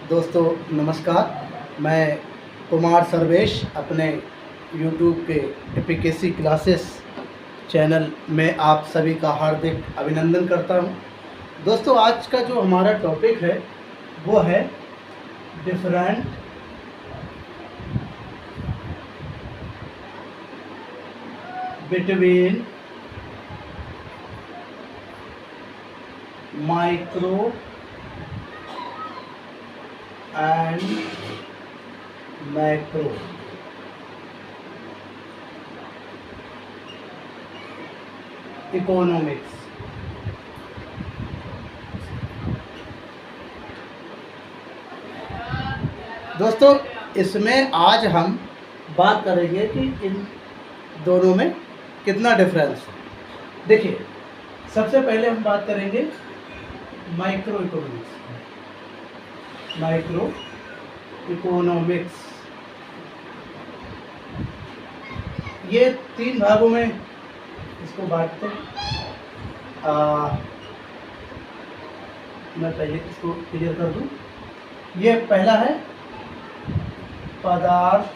दोस्तों नमस्कार। मैं कुमार सर्वेश अपने यूट्यूब के एपीकेसी क्लासेस चैनल में आप सभी का हार्दिक अभिनंदन करता हूं। दोस्तों आज का जो हमारा टॉपिक है वो है different between micro and macro. Economics. दोस्तों इसमें आज हम बात करेंगे कि इन दोनों में कितना डिफरेंस है। देखिए, सबसे पहले हम बात करेंगे माइक्रो इकोनॉमिक्स। माइक्रो इकोनॉमिक्स ये 3 भागों में इसको बांटते हैं। मैं पहले इसको क्लियर कर दूं। ये पहला है पदार्थ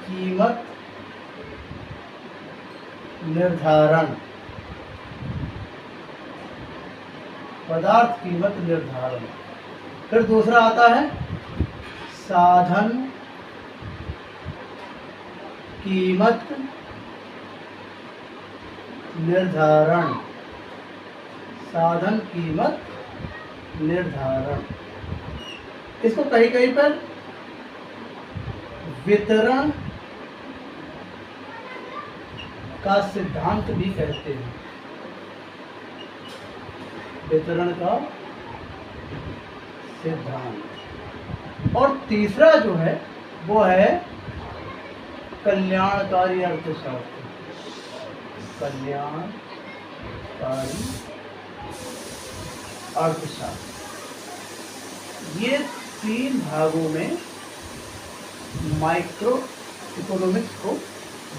कीमत निर्धारण। पदार्थ कीमत निर्धारण। फिर दूसरा आता है साधन कीमत निर्धारण। साधन कीमत निर्धारण। इसको कहीं कहीं पर वितरण का सिद्धांत भी कहते हैं। वितरण का सिद्धांत। और तीसरा जो है वो है कल्याणकारी अर्थशास्त्र। कल्याणकारी अर्थशास्त्र। ये 3 भागों में माइक्रो इकोनॉमिक्स को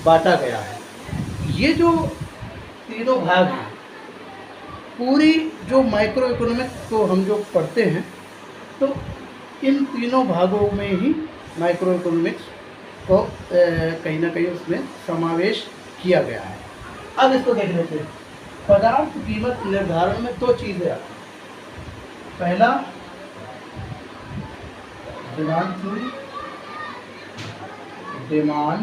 बांटा गया है। ये जो तीनों भाग हैं, पूरी जो माइक्रो इकोनॉमिक्स को हम जो पढ़ते हैं तो इन तीनों भागों में ही माइक्रो इकोनॉमिक्स को कहीं ना कहीं उसमें समावेश किया गया है। अब इसको देख लेते हैं। पदार्थ कीमत निर्धारण में 2 चीज़ें आती हैं। पहला डिमांड थ्योरी। Demand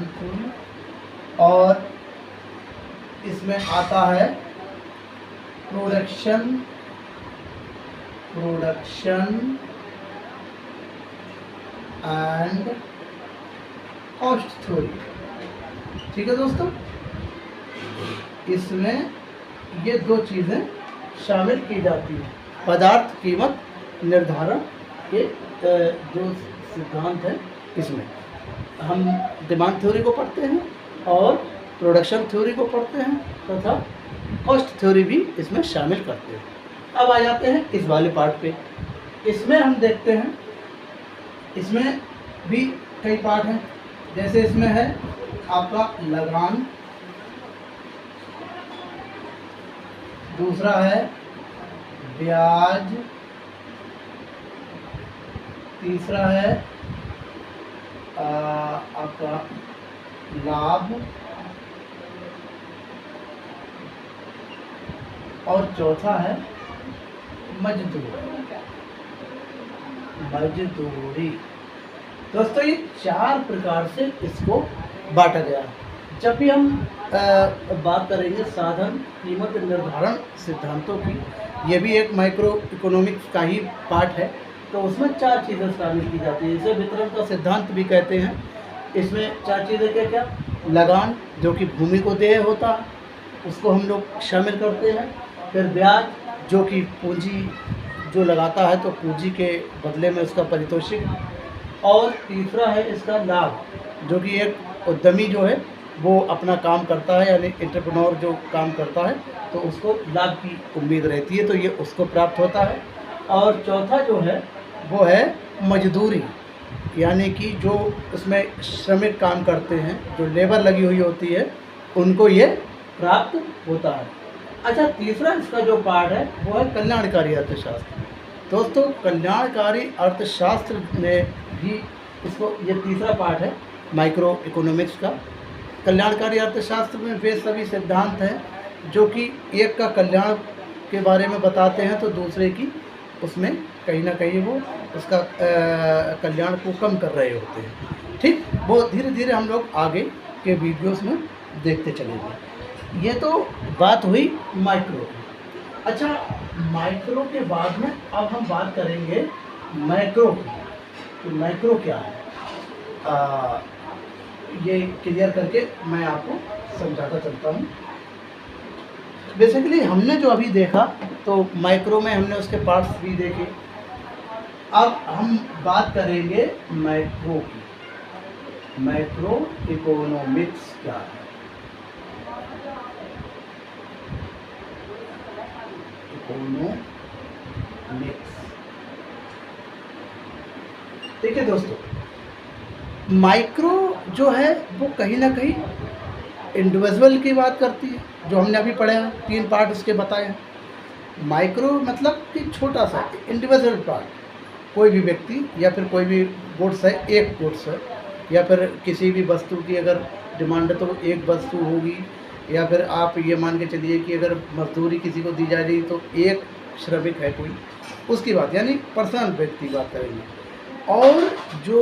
theory. और इसमें आता है प्रोडक्शन एंड कॉस्ट थ्योरी। ठीक है दोस्तों, इसमें ये 2 चीज़ें शामिल की जाती हैं। पदार्थ कीमत निर्धारण के जो सिद्धांत है, इसमें हम डिमांड थ्योरी को पढ़ते हैं और प्रोडक्शन थ्योरी को पढ़ते हैं तथा कॉस्ट थ्योरी भी इसमें शामिल करते हैं। अब आ जाते हैं इस वाले पार्ट पे। इसमें हम देखते हैं, इसमें भी कई पार्ट हैं। जैसे इसमें है आपका लगान, दूसरा है ब्याज, तीसरा है आपका लाभ, और चौथा है मजदूरी। दोस्तों ये 4 प्रकार से इसको बांटा गया है। जब भी हम बात करेंगे साधन कीमत निर्धारण सिद्धांतों की, ये भी एक माइक्रो इकोनॉमिक्स का ही पार्ट है, तो उसमें 4 चीज़ें शामिल की जाती है। इसे वितरण का सिद्धांत भी कहते हैं। इसमें 4 चीज़ें क्या क्या? लगान, जो कि भूमि को देय होता है, उसको हम लोग शामिल करते हैं। फिर ब्याज, जो कि पूंजी जो लगाता है तो पूंजी के बदले में उसका पारितोषिक। और तीसरा है इसका लाभ, जो कि एक उद्यमी जो है वो अपना काम करता है, यानी एंटरप्रेन्योर जो काम करता है तो उसको लाभ की उम्मीद रहती है, तो ये उसको प्राप्त होता है। और चौथा जो है वो है मजदूरी, यानी कि जो उसमें श्रमिक काम करते हैं, जो लेबर लगी हुई होती है, उनको ये प्राप्त होता है। अच्छा, तीसरा इसका जो पार्ट है वो है कल्याणकारी अर्थशास्त्र। दोस्तों, कल्याणकारी अर्थशास्त्र में भी इसको, ये तीसरा पार्ट है माइक्रो इकोनॉमिक्स का। कल्याणकारी अर्थशास्त्र में वे सभी सिद्धांत हैं जो कि एक का कल्याण के बारे में बताते हैं तो दूसरे की उसमें कहीं ना कहीं वो उसका कल्याण को कम कर रहे होते हैं। ठीक, वो धीरे धीरे हम लोग आगे के वीडियोस में देखते चलेंगे। ये तो बात हुई माइक्रो की। अच्छा, माइक्रो के बाद में अब हम बात करेंगे मैक्रो की। तो मैक्रो क्या है, ये क्लियर करके मैं आपको समझाता चलता हूँ। बेसिकली हमने जो अभी देखा तो माइक्रो में हमने उसके पार्ट्स भी देखे। अब हम बात करेंगे मैक्रो की। मैक्रो इकोनॉमिक्स क्या है? इकोनॉमिक्स, देखिए दोस्तों, माइक्रो जो है वो कहीं ना कहीं इंडिविजुअल की बात करती है, जो हमने अभी पढ़ा है, 3 पार्ट उसके बताए हैं। माइक्रो मतलब कि छोटा सा इंडिविजुअल पार्ट, कोई भी व्यक्ति या फिर कोई भी गुड्स है, एक गुड्स है, या फिर किसी भी वस्तु की अगर डिमांड है तो एक वस्तु होगी, या फिर आप ये मान के चलिए कि अगर मजदूरी किसी को दी जा रही तो एक श्रमिक है कोई, उसकी बात, यानी पर्सनल व्यक्ति बात करेंगे। और जो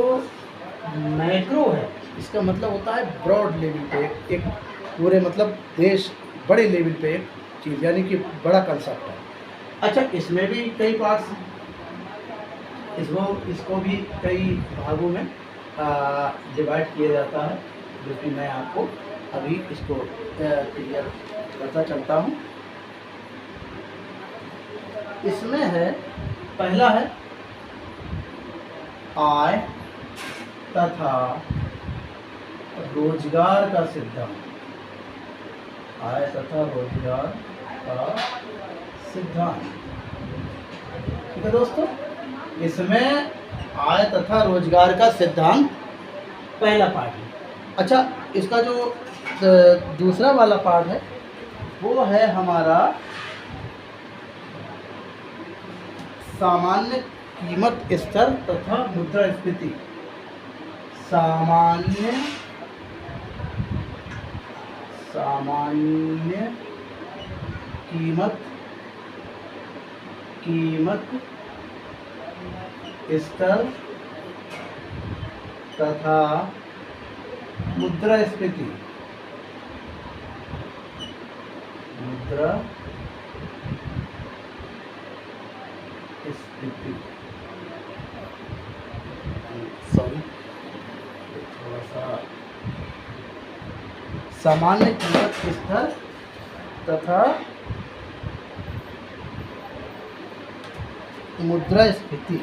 मैक्रो है इसका मतलब होता है ब्रॉड लेवल पे, एक पूरे मतलब देश बड़े लेवल पे एक चीज़, यानी कि बड़ा कंसेप्ट है। अच्छा, इसमें भी कई पार्ट्स हैं, इसको भी कई भागों में डिवाइड किया जाता है, जो कि मैं आपको अभी इसको क्लियर करता चलता हूँ। इसमें है, पहला है आय तथा रोजगार का सिद्धांत। आय तथा रोजगार का सिद्धांत, ठीक है दोस्तों। इसमें आय तथा रोजगार का सिद्धांत पहला पार्ट है। अच्छा, इसका जो दूसरा वाला पार्ट है वो है हमारा सामान्य कीमत स्तर तथा मुद्रास्फीति। सामान्य कीमत स्तर तथा मुद्रास्फीति। सॉरी, थोड़ा सा, सामान्य कीमत स्तर तथा मुद्रास्फीति।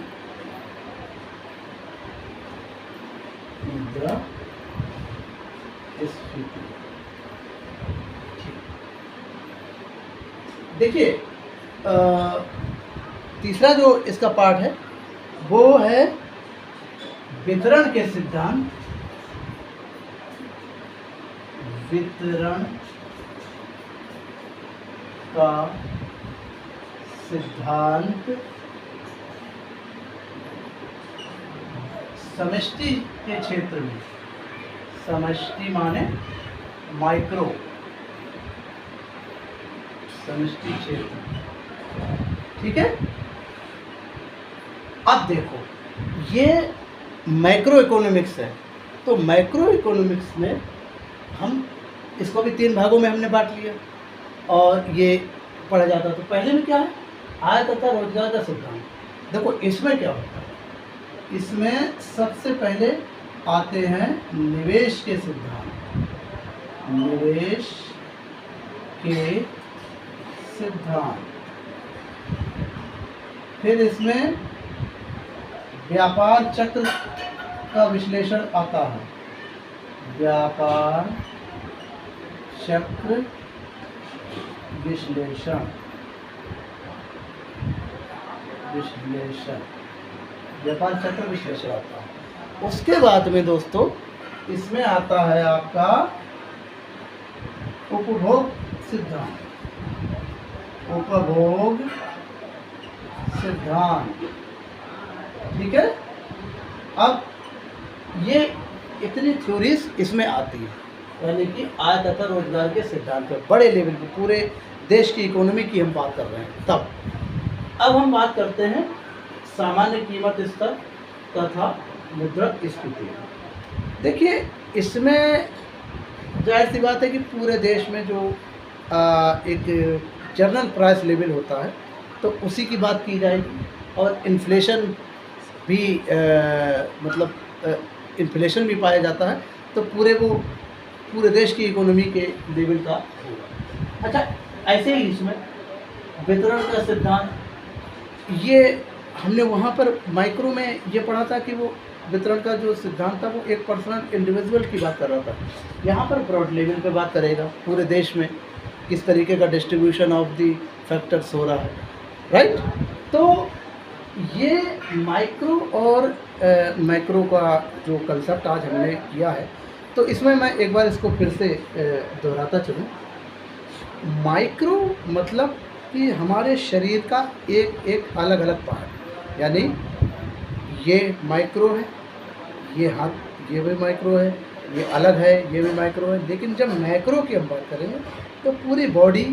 देखिए, तीसरा जो इसका पार्ट है वो है वितरण के सिद्धांत। वितरण का सिद्धांत समष्टि के क्षेत्र में, समष्टि माने माइक्रो, समष्टि क्षेत्र, ठीक है। अब देखो, ये मैक्रो इकोनॉमिक्स है, तो मैक्रो इकोनॉमिक्स में हम इसको भी 3 भागों में हमने बांट लिया और ये पढ़ा जाता। तो पहले में क्या है, आय तथा रोजगार का सिद्धांत। देखो इसमें क्या होता है, इसमें सबसे पहले आते हैं निवेश के सिद्धांत। निवेश के सिद्धांत, फिर इसमें व्यापार चक्र का विश्लेषण आता है। व्यापार चक्र विश्लेषण, व्यापार चक्र विश्लेषण आता है। उसके बाद में दोस्तों इसमें आता है आपका उपभोग सिद्धांत, उपभोग सिद्धांत, ठीक है। अब ये इतनी थ्योरीज इसमें आती है, यानी कि आय तथा रोजगार के सिद्धांत पे बड़े लेवल पे पूरे देश की इकोनॉमी की हम बात कर रहे हैं। तब अब हम बात करते हैं सामान्य कीमत स्तर तथा मुद्रा स्फीति। देखिए, इसमें जाहिर सी बात है कि पूरे देश में जो एक जनरल प्राइस लेवल होता है तो उसी की बात की जाएगी, और इन्फ्लेशन भी मतलब इन्फ्लेशन भी पाया जाता है, तो पूरे देश की इकोनॉमी के लेवल का होगा। अच्छा, ऐसे ही इसमें वितरण का सिद्धांत, ये हमने वहाँ पर माइक्रो में ये पढ़ा था कि वो वितरण का जो सिद्धांत था वो एक पर्सनल इंडिविजुअल की बात कर रहा था। यहाँ पर ब्रॉड लेवल पे बात करेगा, पूरे देश में किस तरीके का डिस्ट्रीब्यूशन ऑफ दी फैक्टर्स हो रहा है, राइट। तो ये माइक्रो और मैक्रो का जो कंसेप्ट आज हमने किया है, तो इसमें मैं एक बार इसको फिर से दोहराता चलूँ। माइक्रो मतलब कि हमारे शरीर का एक एक अलग अलग पार्ट, यानी ये माइक्रो है, ये हाथ ये भी माइक्रो है, ये अलग है, ये भी माइक्रो है। लेकिन जब मैक्रो की हम बात करेंगे तो पूरी बॉडी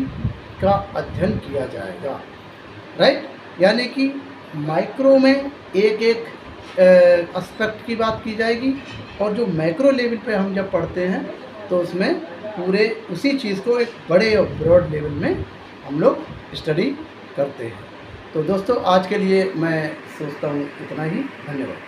का अध्ययन किया जाएगा, राइट। यानी कि माइक्रो में एक एक एस्पेक्ट की बात की जाएगी, और जो मैक्रो लेवल पे हम जब पढ़ते हैं तो उसमें पूरे उसी चीज़ को एक बड़े और ब्रॉड लेवल में हम लोग स्टडी करते हैं। तो दोस्तों, आज के लिए मैं सोचता हूँ इतना ही। धन्यवाद।